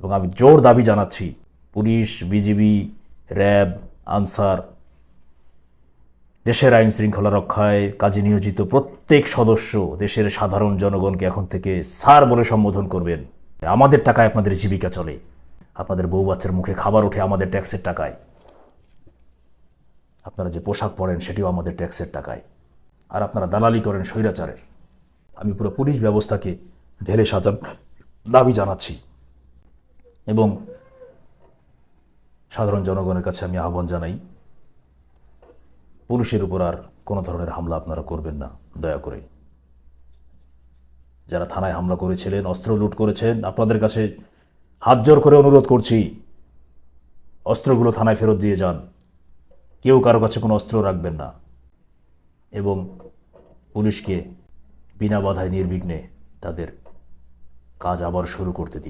এবং আমি জোর দাবি জানাচ্ছি, পুলিশ, বিজিবি, র্যাব, আনসার, দেশের আইন শৃঙ্খলা রক্ষায় কাজে নিয়োজিত প্রত্যেক সদস্য দেশের সাধারণ জনগণকে এখন থেকে স্যার বলে সম্বোধন করবেন। আমাদের টাকায় আপনাদের জীবিকা চলে, আপনাদের বউ বাচ্চার মুখে খাবার ওঠে আমাদের ট্যাক্সের টাকায়, আপনারা যে পোশাক পরেন সেটিও আমাদের ট্যাক্সের টাকায়, আর আপনারা দালালি করেন স্বৈরাচারের। আমি পুরো পুলিশ ব্যবস্থাকে ঢেলে সাজার দাবি জানাচ্ছি এবং সাধারণ জনগণের কাছে আমি আহ্বান জানাই, পুলিশের উপর আর কোনো ধরনের হামলা আপনারা করবেন না দয়া করে। যারা থানায় হামলা করেছিলেন, অস্ত্র লুট করেছেন, আপনাদের কাছে হাত জোর করে অনুরোধ করছি, অস্ত্রগুলো থানায় ফেরত দিয়ে যান। কেউ কারো কাছে কোনো অস্ত্র রাখবেন না এবং পুলিশকে বিনা বাধায় নির্বিঘ্নে তাদের কাজ আবার শুরু করতে দিন।